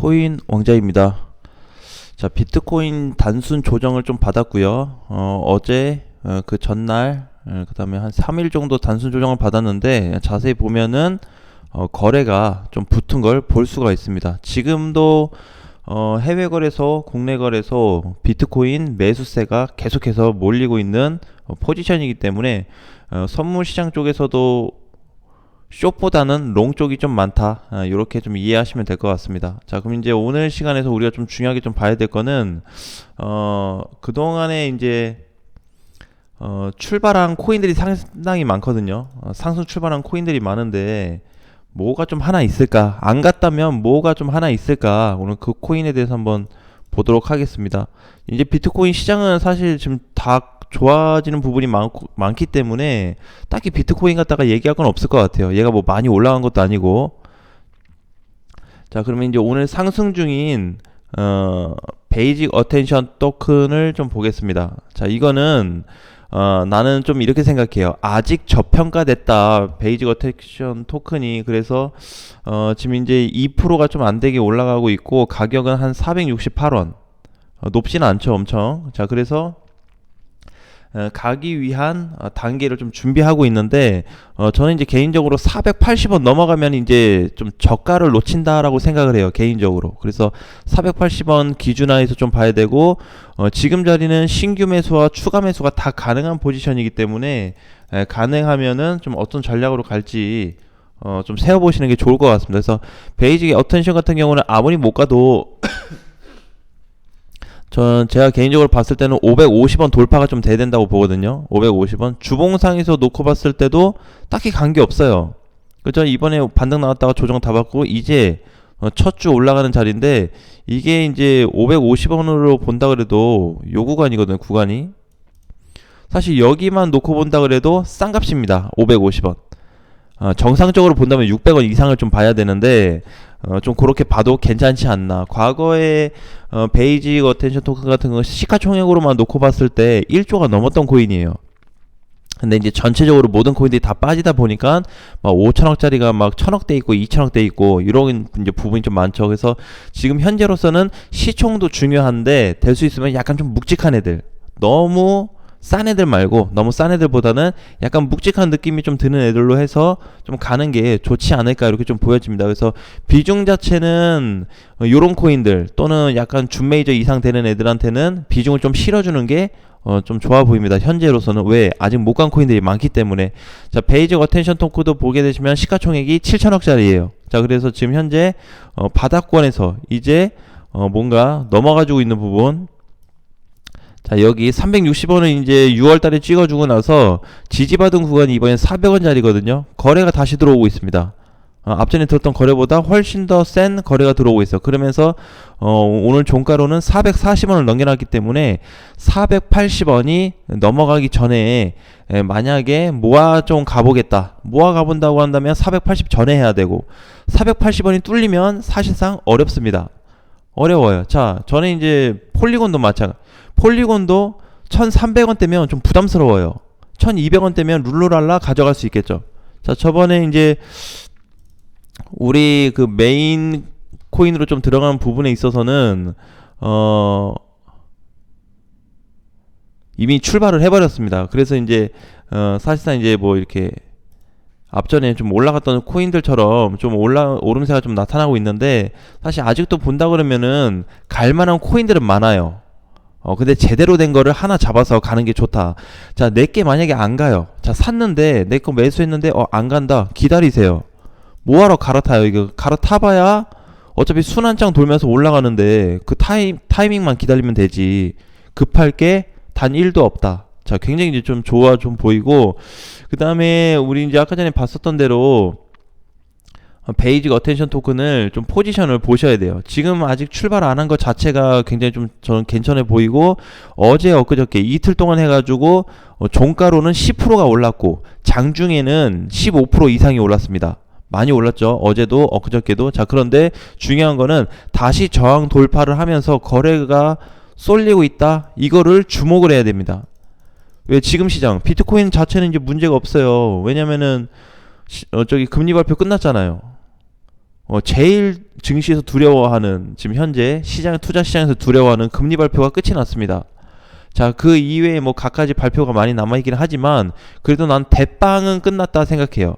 코인 왕자입니다. 자, 비트코인 단순 조정을 좀 받았고요. 어제 그 전날 그 다음에 한 3일 정도 단순 조정을 받았는데 자세히 보면은 거래가 좀 붙은 걸 볼 수가 있습니다. 지금도 해외 거래소, 국내 거래소 비트코인 매수세가 계속해서 몰리고 있는 포지션이기 때문에 선물 시장 쪽에서도 숏보다는 롱 쪽이 좀 많다, 이렇게 좀 이해하시면 될 것 같습니다. 자, 그럼 이제 오늘 시간에서 우리가 좀 중요하게 좀 봐야 될 거는 그동안에 이제 출발한 코인들이 상당히 많거든요. 상승 출발한 코인들이 많은데 뭐가 좀 하나 있을까, 안 갔다면 뭐가 좀 하나 있을까, 오늘 그 코인에 대해서 한번 보도록 하겠습니다. 이제 비트코인 시장은 사실 지금 다 좋아지는 부분이 많기 때문에 딱히 비트코인 갖다가 얘기할 건 없을 것 같아요. 얘가 뭐 많이 올라간 것도 아니고. 자, 그러면 이제 오늘 상승 중인 베이직 어텐션 토큰을 좀 보겠습니다. 자, 이거는 나는 좀 이렇게 생각해요. 아직 저평가됐다, 베이직 어텐션 토큰이. 그래서 지금 이제 2%가 좀 안 되게 올라가고 있고, 가격은 한 468원. 높지는 않죠, 엄청. 자, 그래서 가기 위한 단계를 좀 준비하고 있는데, 저는 이제 개인적으로 480원 넘어가면 이제 좀 저가를 놓친다라고 생각을 해요, 개인적으로. 그래서 480원 기준하에서 좀 봐야 되고, 지금 자리는 신규 매수와 추가 매수가 다 가능한 포지션이기 때문에 가능하면은 좀 어떤 전략으로 갈지 좀 세워보시는 게 좋을 것 같습니다. 그래서 베이직 어텐션 같은 경우는 아무리 못 가도 제가 개인적으로 봤을 때는 550원 돌파가 좀 돼야 된다고 보거든요. 550원. 주봉상에서 놓고 봤을 때도 딱히 관계 없어요. 그죠? 이번에 반등 나왔다가 조정 다 받고 이제 첫 주 올라가는 자리인데, 이게 이제 550원으로 본다 그래도 요 구간이거든요, 구간이. 사실 여기만 놓고 본다 그래도 싼 값입니다. 550원. 정상적으로 본다면 600원 이상을 좀 봐야 되는데, 좀 그렇게 봐도 괜찮지 않나. 과거에 베이직 어텐션 토큰 같은 거 시가총액으로만 놓고 봤을 때 1조가 넘었던 코인이에요. 근데 이제 전체적으로 모든 코인들이 다 빠지다 보니까 막 5천억짜리가 막 1,000억대 있고 2천억대 있고 이런 이제 부분이 좀 많죠. 그래서 지금 현재로서는 시총도 중요한데, 될 수 있으면 약간 좀 묵직한 애들, 너무 싼 애들 말고, 너무 싼 애들보다는 약간 묵직한 느낌이 좀 드는 애들로 해서 좀 가는 게 좋지 않을까, 이렇게 좀 보여집니다. 그래서 비중 자체는 요런 코인들 또는 약간 준메이저 이상 되는 애들한테는 비중을 좀 실어주는 게 좀 좋아 보입니다, 현재로서는. 왜? 아직 못 간 코인들이 많기 때문에. 자, 베이직 어텐션 토크도 보게 되시면 시가총액이 7천억짜리예요. 자, 그래서 지금 현재 바닥권에서 이제 뭔가 넘어가지고 있는 부분. 자, 여기 360원을 이제 6월달에 찍어주고 나서 지지받은 구간이 이번엔 400원짜리거든요. 거래가 다시 들어오고 있습니다. 앞전에 들었던 거래보다 훨씬 더 센 거래가 들어오고 있어요. 그러면서 오늘 종가로는 440원을 넘겨놨기 때문에 480원이 넘어가기 전에 만약에 모아 좀 가보겠다, 모아 가본다고 한다면 480 전에 해야 되고, 480원이 뚫리면 사실상 어렵습니다. 어려워요. 자, 저는 이제 폴리곤도 마찬가지. 폴리곤도 1,300원대면 좀 부담스러워요. 1,200원대면 룰루랄라 가져갈 수 있겠죠. 자, 저번에 이제 우리 그 메인 코인으로 좀 들어가는 부분에 있어서는 이미 출발을 해버렸습니다. 그래서 이제 사실상 이제 뭐 이렇게 앞전에 좀 올라갔던 코인들처럼 좀 오름세가 좀 나타나고 있는데, 사실 아직도 본다 그러면은 갈만한 코인들은 많아요. 근데 제대로 된 거를 하나 잡아서 가는 게 좋다. 자, 내게 만약에 안 가요. 자, 샀는데 내 거 매수했는데 안 간다. 기다리세요. 뭐하러 갈아타요? 이거 갈아타봐야 어차피 순환장 돌면서 올라가는데 그 타이밍만 기다리면 되지. 급할 게 단 1도 없다. 자, 굉장히 이제 좀 좋아 좀 보이고, 그 다음에 우리 이제 아까 전에 봤었던 대로 베이직 어텐션 토큰을 좀 포지션을 보셔야 돼요. 지금 아직 출발 안 한 것 자체가 굉장히 좀 저는 괜찮아 보이고, 어제 엊그저께 이틀 동안 해가지고 종가로는 10%가 올랐고 장중에는 15% 이상이 올랐습니다. 많이 올랐죠. 어제도 엊그저께도. 자, 그런데 중요한 거는 다시 저항 돌파를 하면서 거래가 쏠리고 있다, 이거를 주목을 해야 됩니다. 왜? 지금 시장 비트코인 자체는 이제 문제가 없어요. 왜냐면은 저기 금리 발표 끝났잖아요. 제일 증시에서 두려워하는, 지금 현재 투자 시장에서 두려워하는 금리 발표가 끝이 났습니다. 자, 그 이외에 뭐 갖가지 발표가 많이 남아있긴 하지만 그래도 난 대빵은 끝났다 생각해요.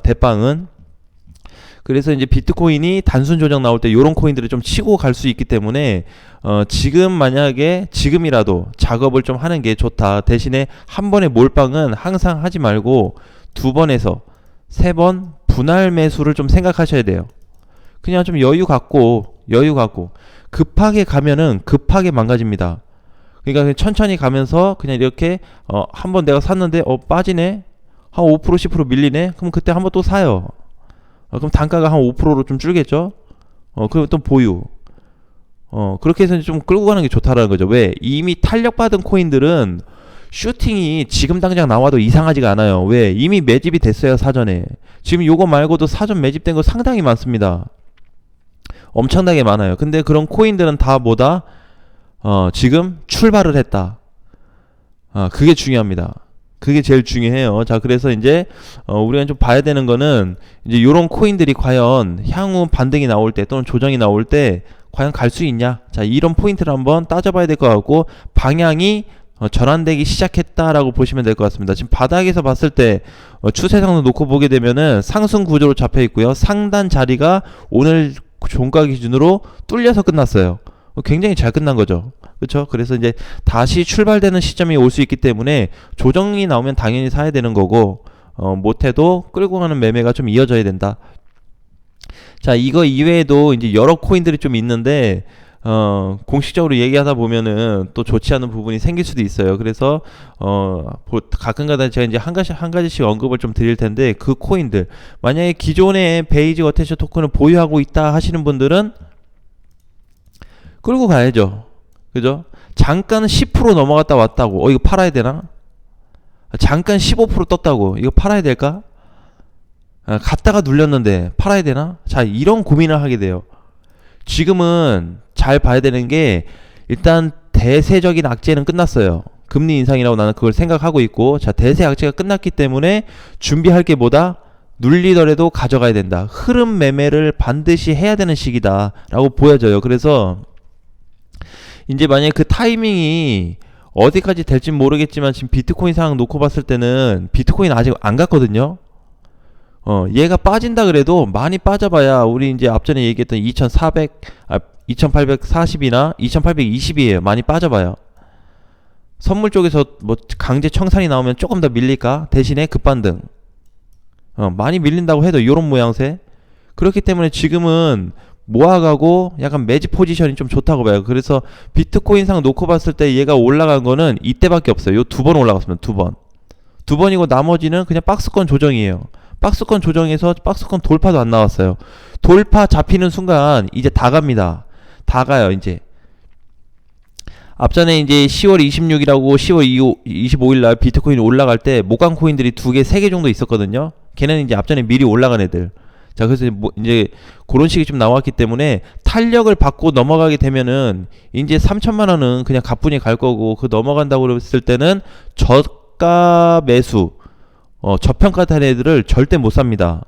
대빵은. 그래서 이제 비트코인이 단순 조정 나올 때 요런 코인들을 좀 치고 갈 수 있기 때문에 지금 만약에 지금이라도 작업을 좀 하는 게 좋다. 대신에 한 번에 몰빵은 항상 하지 말고 2번에서 3번 분할 매수를 좀 생각하셔야 돼요. 그냥 좀 여유 갖고 급하게 가면은 급하게 망가집니다. 그러니까 천천히 가면서 그냥 이렇게 한번 내가 샀는데 빠지네, 한 5% 10% 밀리네, 그럼 그때 한번 또 사요. 그럼 단가가 한 5%로 좀 줄겠죠. 그럼 또 보유. 그렇게 해서 좀 끌고 가는 게 좋다라는 거죠. 왜? 이미 탄력받은 코인들은 슈팅이 지금 당장 나와도 이상하지가 않아요. 왜? 이미 매집이 됐어요, 사전에. 지금 요거 말고도 사전 매집된 거 상당히 많습니다. 엄청나게 많아요. 근데 그런 코인들은 다 뭐다? 지금 출발을 했다. 그게 중요합니다. 그게 제일 중요해요. 자, 그래서 이제 우리가 좀 봐야 되는 거는 이제 요런 코인들이 과연 향후 반등이 나올 때 또는 조정이 나올 때 과연 갈 수 있냐? 자, 이런 포인트를 한번 따져봐야 될 것 같고, 방향이 전환되기 시작했다라고 보시면 될 것 같습니다. 지금 바닥에서 봤을 때 추세상도 놓고 보게 되면은 상승 구조로 잡혀 있고요. 상단 자리가 오늘 종가 기준으로 뚫려서 끝났어요. 굉장히 잘 끝난 거죠. 그렇죠? 그래서 이제 다시 출발되는 시점이 올 수 있기 때문에 조정이 나오면 당연히 사야 되는 거고, 못해도 끌고 가는 매매가 좀 이어져야 된다. 자, 이거 이외에도 이제 여러 코인들이 좀 있는데 공식적으로 얘기하다 보면은 또 좋지 않은 부분이 생길 수도 있어요. 그래서 가끔가다 제가 이제 한 가지씩 언급을 좀 드릴 텐데, 그 코인들 만약에 기존의 베이직 어텐션 토큰을 보유하고 있다 하시는 분들은 끌고 가야죠. 그죠? 잠깐 10% 넘어갔다 왔다고 이거 팔아야 되나? 잠깐 15% 떴다고 이거 팔아야 될까? 갔다가 눌렸는데 팔아야 되나? 자, 이런 고민을 하게 돼요. 지금은 잘 봐야 되는 게, 일단 대세적인 악재는 끝났어요. 금리 인상이라고 나는 그걸 생각하고 있고, 자, 대세 악재가 끝났기 때문에 준비할 게 뭐다? 눌리더라도 가져가야 된다. 흐름 매매를 반드시 해야 되는 시기다 라고 보여져요. 그래서 이제 만약에 그 타이밍이 어디까지 될진 모르겠지만, 지금 비트코인 상황 놓고 봤을 때는 비트코인 아직 안 갔거든요. 얘가 빠진다 그래도 많이 빠져봐야 우리 이제 앞전에 얘기했던 2840이나 2820이에요. 많이 빠져봐요. 선물 쪽에서 뭐 강제 청산이 나오면 조금 더 밀릴까? 대신에 급반등. 많이 밀린다고 해도 요런 모양새. 그렇기 때문에 지금은 모아가고 약간 매집 포지션이 좀 좋다고 봐요. 그래서 비트코인상 놓고 봤을 때 얘가 올라간 거는 이때밖에 없어요. 요 2번 올라갔으면 2번. 2번이고 나머지는 그냥 박스권 조정이에요. 박스권 조정에서 박스권 돌파도 안 나왔어요. 돌파 잡히는 순간 이제 다 갑니다. 다 가요, 이제. 앞전에 이제 10월 26일하고 10월 25일 날 비트코인이 올라갈 때 못 간 코인들이 2개, 3개 정도 있었거든요. 걔네는 이제 앞전에 미리 올라간 애들. 자, 그래서 이제 그런 식이 좀 나왔기 때문에 탄력을 받고 넘어가게 되면은 이제 3천만 원은 그냥 가뿐히 갈 거고, 그 넘어간다고 그랬을 때는 저가 매수, 저평가된 애들을 절대 못 삽니다.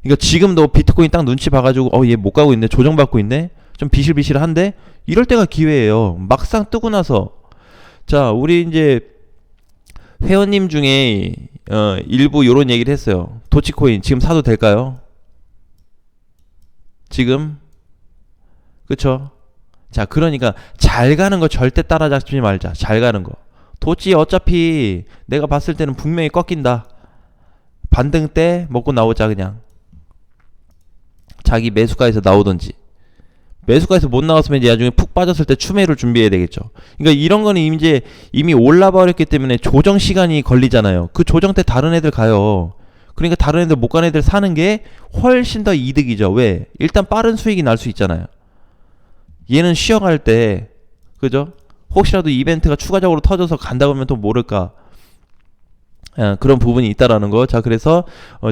그러니까 지금도 비트코인 딱 눈치 봐가지고 얘 못 가고 있네, 조정받고 있네, 좀 비실비실한데, 이럴 때가 기회예요. 막상 뜨고 나서. 자, 우리 이제 회원님 중에 일부 요런 얘기를 했어요. 도치코인 지금 사도 될까요? 지금? 그쵸? 자, 그러니까 잘 가는 거 절대 따라잡지 말자. 잘 가는 거. 도치 어차피 내가 봤을 때는 분명히 꺾인다. 반등 때 먹고 나오자. 그냥 자기 매수가에서 나오던지. 매수가에서 못 나왔으면 이제 나중에 푹 빠졌을 때 추매를 준비해야 되겠죠. 그러니까 이런 거는 이제 이미 올라버렸기 때문에 조정 시간이 걸리잖아요. 그 조정 때 다른 애들 가요. 그러니까 다른 애들 못 가는 애들 사는 게 훨씬 더 이득이죠. 왜? 일단 빠른 수익이 날 수 있잖아요. 얘는 쉬어갈 때, 그죠? 혹시라도 이벤트가 추가적으로 터져서 간다고 하면 또 모를까. 그런 부분이 있다라는 거. 자, 그래서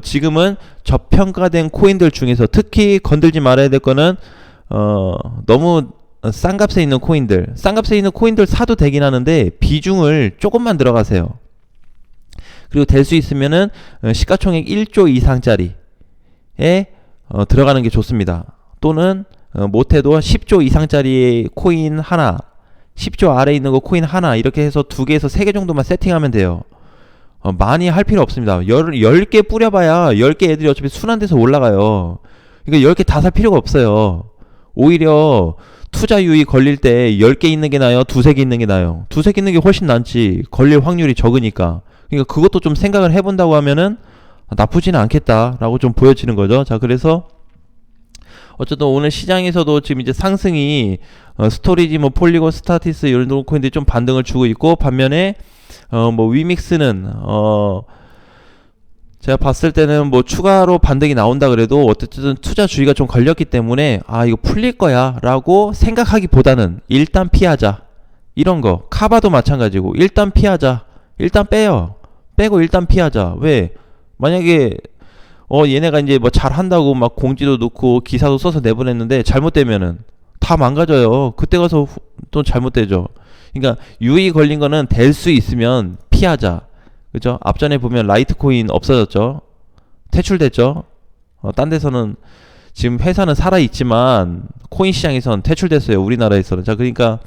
지금은 저평가된 코인들 중에서 특히 건들지 말아야 될 거는 너무 싼 값에 있는 코인들. 싼 값에 있는 코인들 사도 되긴 하는데 비중을 조금만 들어가세요. 그리고 될 수 있으면은 시가총액 1조 이상짜리에 들어가는 게 좋습니다. 또는 못해도 10조 이상짜리 코인 하나, 10조 아래에 있는 거 코인 하나, 이렇게 해서 2개에서 3개 정도만 세팅하면 돼요. 많이 할 필요 없습니다. 10개 뿌려봐야 10개 애들이 어차피 순환돼서 올라가요. 그러니까 10개 다 살 필요가 없어요. 오히려 투자 유의 걸릴 때 10개 있는 게 나아요? 2-3개 있는 게 나아요? 2-3개 있는 게 훨씬 낫지. 걸릴 확률이 적으니까. 그러니까 그것도 좀 생각을 해본다고 하면은 나쁘지는 않겠다라고 좀 보여지는 거죠. 자, 그래서 어쨌든 오늘 시장에서도 지금 이제 상승이 스토리지, 뭐 폴리곤, 스타티스 이런 코인들이 좀 반등을 주고 있고, 반면에 뭐 위믹스는 제가 봤을 때는 뭐 추가로 반등이 나온다 그래도 어쨌든 투자 주의가 좀 걸렸기 때문에 이거 풀릴 거야 라고 생각하기보다는 일단 피하자. 이런 거 카바도 마찬가지고 일단 피하자. 일단 빼고 일단 피하자. 왜? 만약에 얘네가 이제 뭐 잘한다고 막 공지도 넣고 기사도 써서 내보냈는데 잘못되면은 다 망가져요. 그때 가서 또 잘못되죠. 그러니까 유의 걸린 거는 될 수 있으면 피하자. 그죠? 앞전에 보면 라이트코인 없어졌죠. 퇴출됐죠. 딴 데서는 지금 회사는 살아있지만 코인 시장에서는 퇴출됐어요. 우리나라에서는. 자, 그러니까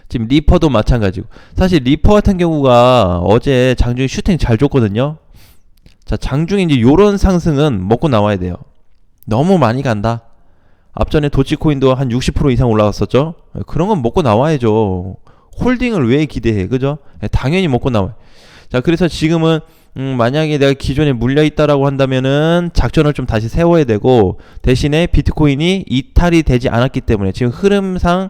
지금 리퍼도 마찬가지고, 사실 리퍼 같은 경우가 어제 장중에 슈팅 잘 줬거든요. 자, 장중에 이제 요런 상승은 먹고 나와야 돼요. 너무 많이 간다. 앞전에 도치코인도 한 60% 이상 올라갔었죠. 그런 건 먹고 나와야죠. 홀딩을 왜 기대해? 그죠? 당연히 먹고 나와요. 자, 그래서 지금은 만약에 내가 기존에 물려있다라고 한다면은 작전을 좀 다시 세워야 되고, 대신에 비트코인이 이탈이 되지 않았기 때문에 지금 흐름상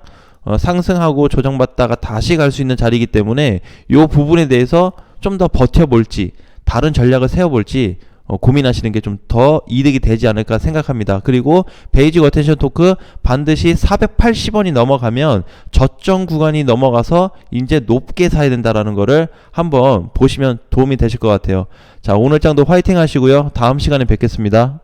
상승하고 조정받다가 다시 갈 수 있는 자리이기 때문에 요 부분에 대해서 좀 더 버텨볼지, 다른 전략을 세워볼지 고민하시는 게 좀 더 이득이 되지 않을까 생각합니다. 그리고 베이직 어텐션 토크 반드시 480원이 넘어가면 저점 구간이 넘어가서 이제 높게 사야 된다라는 거를 한번 보시면 도움이 되실 것 같아요. 자, 오늘 장도 화이팅 하시고요. 다음 시간에 뵙겠습니다.